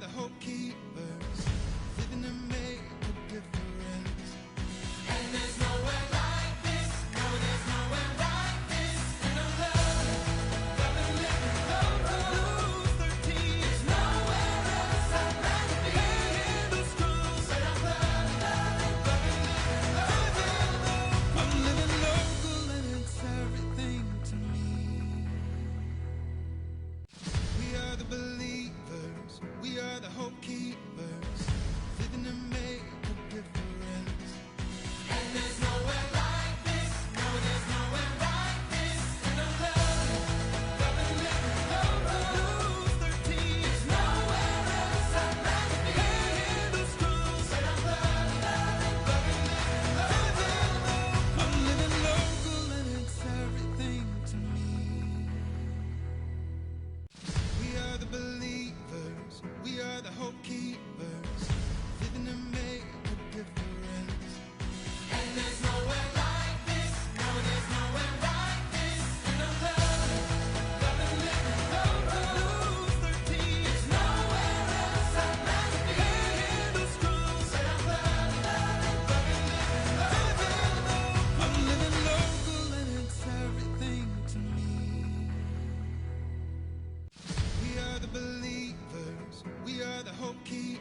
the hope keepers, living to make a difference. And there's nowhere like this, no, there's nowhere like this. And I love and living low, 13. There's nowhere else I'd rather be. In the schools, and I love and living low. I'm living local and it's everything to me. We are the believers, we are the hope keepers, living to make a difference. And there's nowhere like this, no, there's nowhere like this. And I love and living low, 13. There's nowhere else I'd rather be. In the schools, and I love and living low. I'm living local and it's everything to me. We are the believers, we are the hope keepers, living to make a difference. And there's nowhere like this, no, there's nowhere like this. And I love and living low, 13. There's nowhere else I'd rather be. In the schools, and I love and living low. I'm living local and it's everything to me. We are the believers, we are the hope keepers.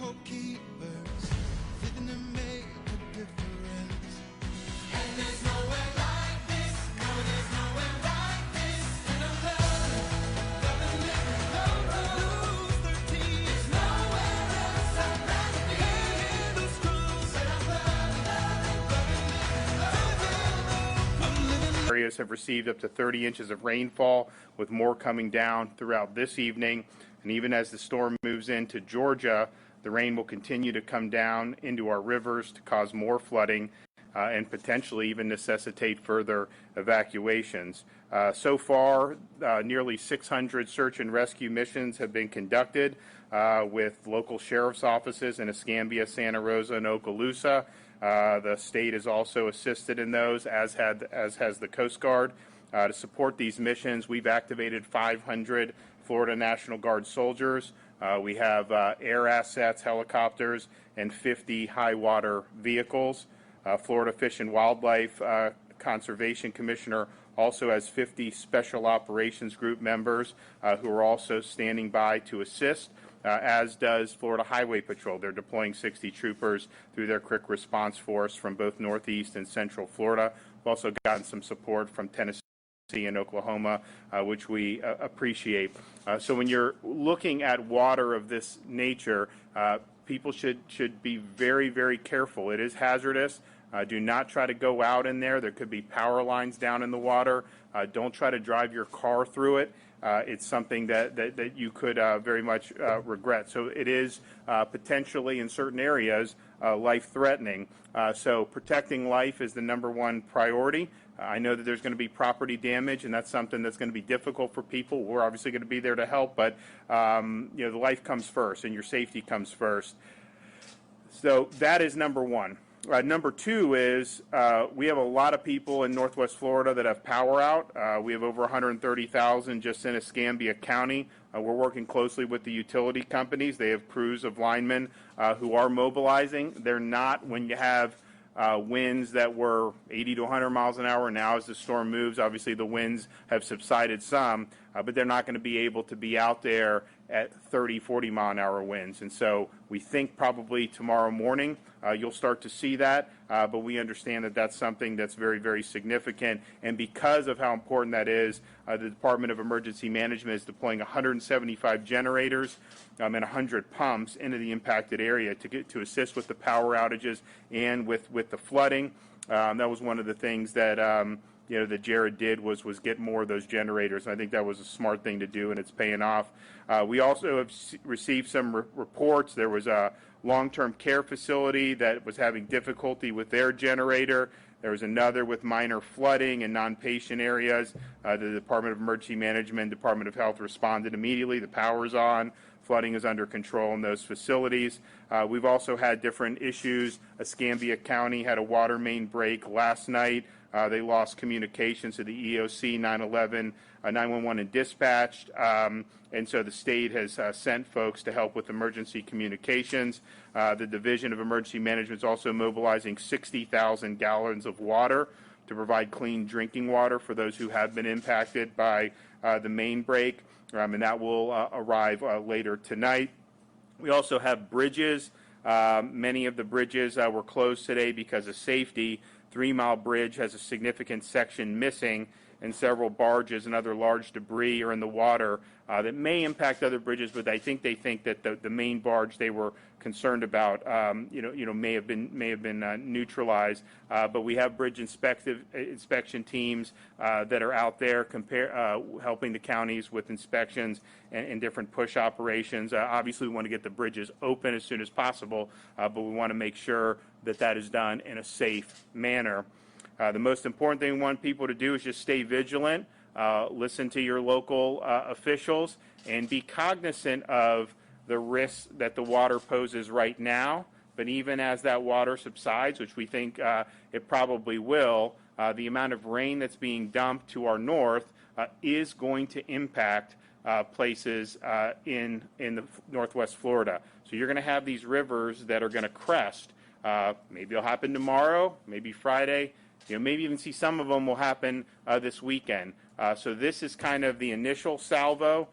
hope keepers, living to make a difference. And there's nowhere like this, no, there's nowhere like this. And I'm loving living low, lose 13. There's nowhere else I'd rather be. Handles crossed, and I'm loving living low. Areas have received up to 30 inches of rainfall, with more coming down throughout this evening. And even as the storm moves into Georgia, the rain will continue to come down into our rivers to cause more flooding and potentially even necessitate further evacuations. So far, nearly 600 search and rescue missions have been conducted with local sheriff's offices in Escambia, Santa Rosa, and Okaloosa. The state has also assisted in those, as has the Coast Guard. To support these missions, we've activated 500 Florida National Guard soldiers. We have air assets, helicopters, and 50 high water vehicles. Florida Fish and Wildlife Conservation Commissioner also has 50 Special Operations Group members who are also standing by to assist, as does Florida Highway Patrol. They're deploying 60 troopers through their quick response force from both Northeast and Central Florida. We've also gotten some support from Tennessee and Oklahoma, which we appreciate. So when you're looking at water of this nature, people should be very, very careful. It is hazardous. Do not try to go out in there. There could be power lines down in the water. Don't try to drive your car through it. It's something that you could very much regret. So it is potentially in certain areas life-threatening. So protecting life is the #1 priority. I know that there's going to be property damage, and that's something that's going to be difficult for people. We're obviously going to be there to help, but the life comes first, and your safety comes first. So that is #1. #2 is we have a lot of people in Northwest Florida that have power out. We have over 130,000 just in Escambia County. We're working closely with the utility companies. They have crews of linemen who are mobilizing. They're not, when you have winds that were 80 to 100 miles an hour. Now, as the storm moves, obviously the winds have subsided some, but they're not going to be able to be out there at 30, 40 mile an hour winds. And so we think probably tomorrow morning you'll start to see that, but we understand that that's something that's very, very significant. And because of how important that is, the Department of Emergency Management is deploying 175 generators and 100 pumps into the impacted area to assist with the power outages and with the flooding. That was one of the things that that Jared did was get more of those generators. And I think that was a smart thing to do, and it's paying off. We also have received some reports. There was a long-term care facility that was having difficulty with their generator. There was another with minor flooding in non-patient areas. The Department of Emergency Management, Department of Health responded immediately. The power's on. Flooding is under control in those facilities. We've also had different issues. Escambia County had a water main break last night. They lost communication to the EOC, 911, 911 and dispatched. And so the state has sent folks to help with emergency communications. The Division of Emergency Management is also mobilizing 60,000 gallons of water to provide clean drinking water for those who have been impacted by the main break. And that will arrive later tonight. We also have bridges. Many of the bridges were closed today because of safety. 3 Mile Bridge has a significant section missing, and several barges and other large debris are in the water that may impact other bridges, but they think that the main barge they were concerned about may have been neutralized. But we have bridge inspection teams that are out there helping the counties with inspections and different push operations. Obviously, we want to get the bridges open as soon as possible, but we want to make sure that is done in a safe manner. The most important thing we want people to do is just stay vigilant, listen to your local officials, and be cognizant of the risks that the water poses right now. But even as that water subsides, which we think it probably will, the amount of rain that's being dumped to our north is going to impact places in the Northwest Florida. So you're going to have these rivers that are going to crest. Maybe it'll happen tomorrow, maybe Friday. Maybe even see some of them will happen this weekend. So this is kind of the initial salvo.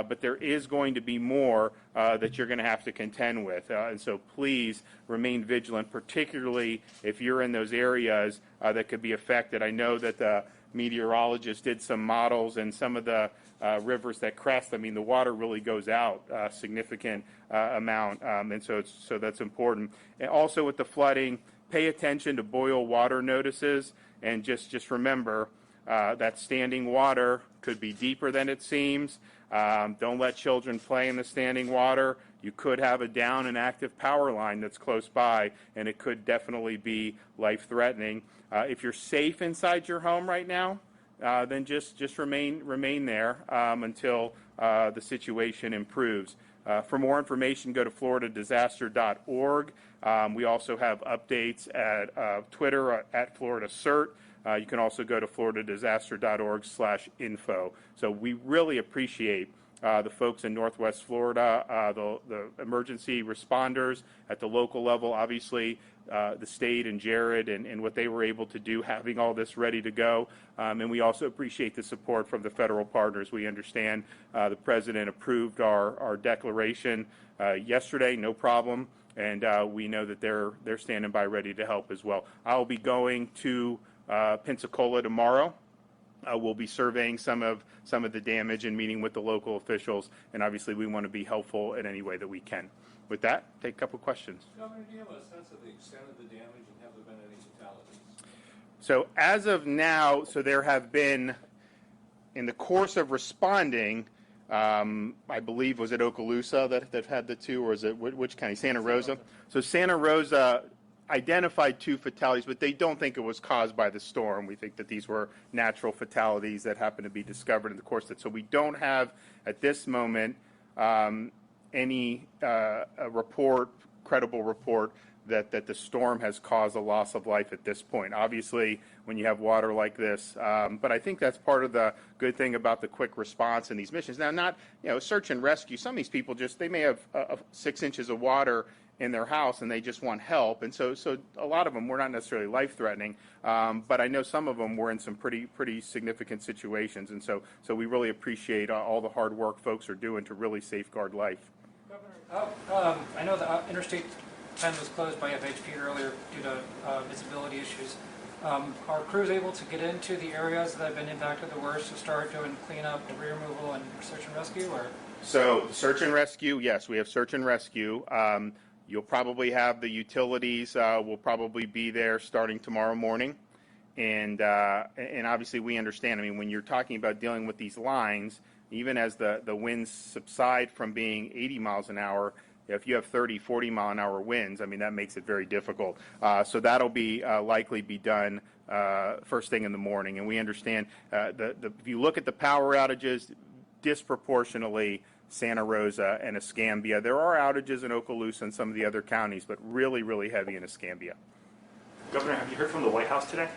but there is going to be more that you're going to have to contend with. And so please remain vigilant, particularly if you're in those areas that could be affected. I know that the meteorologists did some models, and some of the rivers that crest, I mean, the water really goes out a significant amount, and so that's important. And also with the flooding, pay attention to boil water notices, and just remember that standing water could be deeper than it seems. Don't let children play in the standing water. You could have a down and active power line that's close by, and it could definitely be life-threatening. If you're safe inside your home right now, then just remain there until the situation improves. For more information, go to floridadisaster.org. We also have updates at Twitter at FloridaCert. You can also go to floridadisaster.org/info. So we really appreciate the folks in Northwest Florida, the emergency responders at the local level, obviously the state and Jared and what they were able to do, having all this ready to go. And we also appreciate the support from the federal partners. We understand the President approved our declaration yesterday, no problem, and we know that they're standing by ready to help as well. I'll be going to Pensacola tomorrow. We'll be surveying some of the damage and meeting with the local officials, and obviously we want to be helpful in any way that we can. With that, take a couple questions. Governor, do you have a sense of the extent of the damage, and have there been any fatalities? So as of now, there have been, in the course of responding, I believe, was it Okaloosa that had the two, or is it which county? Santa Rosa. So Santa Rosa identified 2 fatalities, but they don't think it was caused by the storm. We think that these were natural fatalities that happened to be discovered in the course of it. So we don't have, at this moment, any credible report that the storm has caused a loss of life at this point. Obviously, when you have water like this, but I think that's part of the good thing about the quick response in these missions. Now, not search and rescue. Some of these people they may have 6 inches of water in their house and they just want help, and so a lot of them were not necessarily life-threatening, but I know some of them were in some pretty significant situations, and so we really appreciate all the hard work folks are doing to really safeguard life. Governor, I know the Interstate 10 was closed by FHP earlier due to visibility issues. Are crews able to get into the areas that have been impacted the worst to start doing cleanup, debris removal, and search and rescue? Or? So search and rescue, yes, we have search and rescue. You'll probably have the utilities will probably be there starting tomorrow morning. And obviously we understand, I mean, when you're talking about dealing with these lines, even as the winds subside from being 80 miles an hour, if you have 30, 40 mile an hour winds, I mean, that makes it very difficult. So that'll be likely be done first thing in the morning. And we understand if you look at the power outages, disproportionately Santa Rosa and Escambia. There are outages in Okaloosa and some of the other counties, but really heavy in Escambia. Governor, have you heard from the White House today?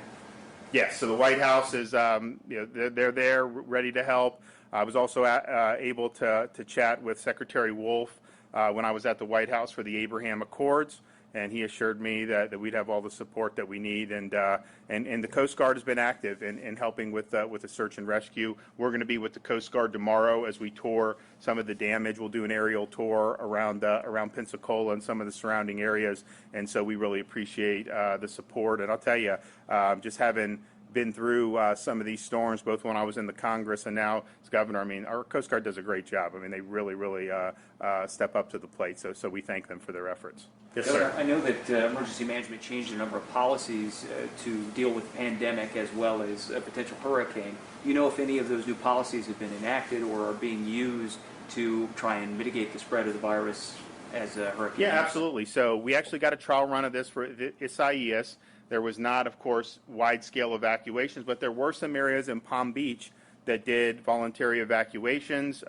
Yes, so the White House is, they're there, ready to help. I was also able to chat with Secretary Wolf when I was at the White House for the Abraham Accords, and he assured me that we'd have all the support that we need. And the Coast Guard has been active in helping with the search and rescue. We're going to be with the Coast Guard tomorrow as we tour some of the damage. We'll do an aerial tour around Pensacola and some of the surrounding areas, and so we really appreciate the support. And I'll tell you, just having been through some of these storms, both when I was in the Congress and now as governor, I mean, our Coast Guard does a great job. I mean, they really step up to the plate, so we thank them for their efforts. Yes, sir. I know that emergency management changed a number of policies to deal with the pandemic as well as a potential hurricane. You know if any of those new policies have been enacted or are being used to try and mitigate the spread of the virus as a hurricane? Yeah, absolutely. So we actually got a trial run of this for Isaias. There was not, of course, wide-scale evacuations, but there were some areas in Palm Beach that did voluntary evacuations.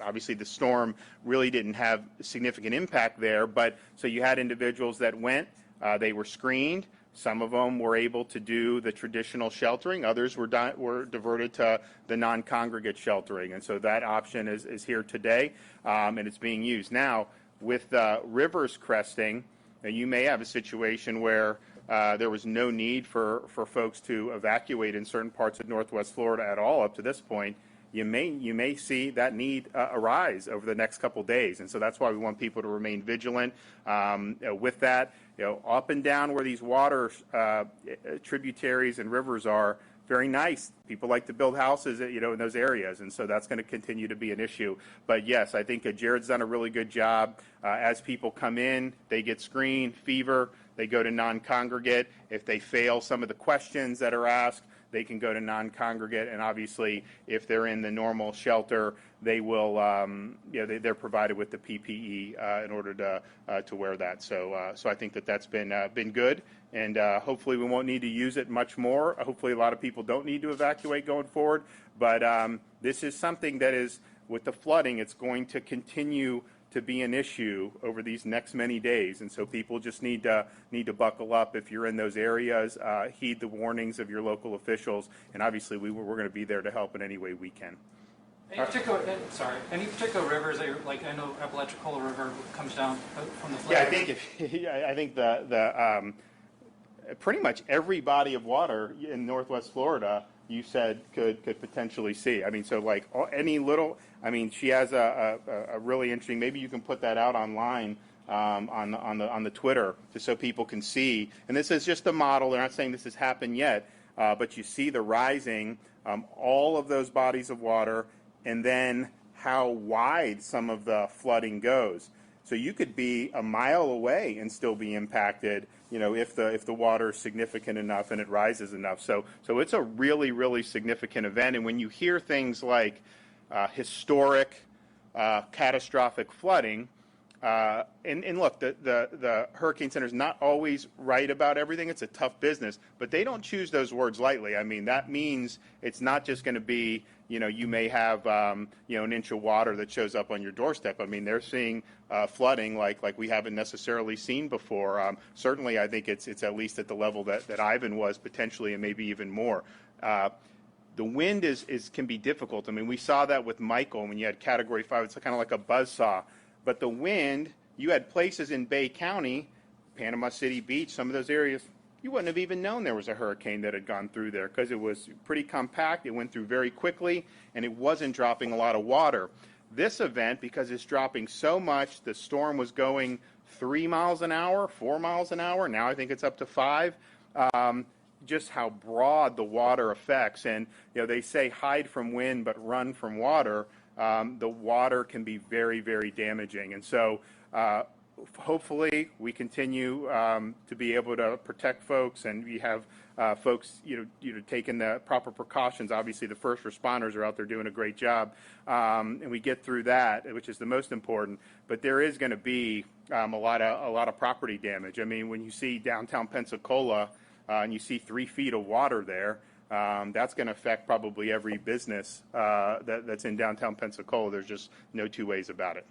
Obviously, the storm really didn't have significant impact there, but so you had individuals that went, they were screened. Some of them were able to do the traditional sheltering. Others were diverted to the non-congregate sheltering, and so that option is here today, and it's being used. Now, with rivers cresting, you may have a situation where there was no need for folks to evacuate in certain parts of Northwest Florida at all up to this point. you may see that need arise over the next couple days, and so that's why we want people to remain vigilant with that. Up and down where these water tributaries and rivers are, very nice. People like to build houses, in those areas, and so that's going to continue to be an issue. But yes, I think Jared's done a really good job. As people come in, they get screened, fever, they go to non-congregate. If they fail some of the questions that are asked, they can go to non-congregate, and obviously, if they're in the normal shelter, they will, they're provided with the PPE in order to wear that. So I think that's been good, and hopefully we won't need to use it much more. Hopefully, a lot of people don't need to evacuate going forward. But this is something that is, with the flooding, it's going to continue to be an issue over these next many days, and so people just need to buckle up. If you're in those areas, heed the warnings of your local officials, and obviously we're going to be there to help in any way we can. Any particular rivers that I know Apalachicola River comes down from the flood? Yeah, I think the pretty much every body of water in Northwest Florida, you said could potentially see. I mean, so like any little. I mean, she has a really interesting. Maybe you can put that out online on the Twitter, just so people can see. And this is just a model. They're not saying this has happened yet, but you see the rising, all of those bodies of water, and then how wide some of the flooding goes. So you could be a mile away and still be impacted, if the water is significant enough and it rises enough. So it's a really, really significant event. And when you hear things like historic, catastrophic flooding, and look, the Hurricane Center is not always right about everything. It's a tough business, but they don't choose those words lightly. I mean, that means it's not just going to be, you may have, an inch of water that shows up on your doorstep. I mean, they're seeing flooding like we haven't necessarily seen before. Certainly, I think it's at least at the level that Ivan was potentially, and maybe even more. The wind can be difficult. I mean, we saw that with Michael when you had Category 5. It's kind of like a buzzsaw. But the wind, you had places in Bay County, Panama City Beach, some of those areas, you wouldn't have even known there was a hurricane that had gone through there because it was pretty compact. It went through very quickly, and it wasn't dropping a lot of water. This event, because it's dropping so much, the storm was going 3 miles an hour, 4 miles an hour. Now I think it's up to 5. Just how broad the water affects. And, they say hide from wind but run from water. The water can be very, very damaging. And so hopefully we continue to be able to protect folks, and we have folks, taking the proper precautions. Obviously, the first responders are out there doing a great job, and we get through that, which is the most important. But there is going to be a lot of property damage. I mean, when you see downtown Pensacola and you see 3 feet of water there, that's going to affect probably every business that's in downtown Pensacola. There's just no two ways about it.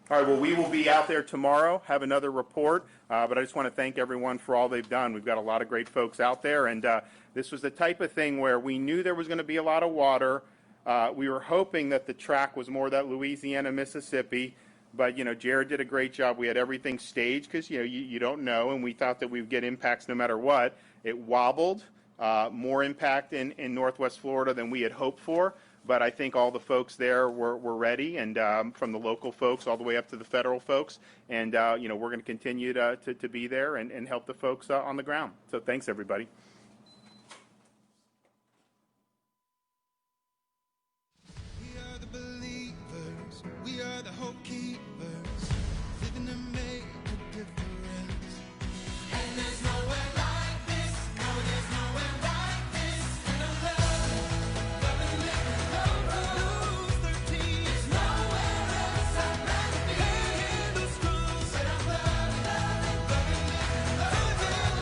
All right, well, we will be out there tomorrow, have another report, but I just want to thank everyone for all they've done. We've got a lot of great folks out there, and this was the type of thing where we knew there was going to be a lot of water. We were hoping that the track was more that Louisiana, Mississippi, but, Jared did a great job. We had everything staged because, you don't know, and we thought that we would get impacts no matter what. It wobbled. More impact in Northwest Florida than we had hoped for, but I think all the folks there were ready, and from the local folks all the way up to the federal folks, and we're going to continue to be there and help the folks on the ground. So thanks, everybody.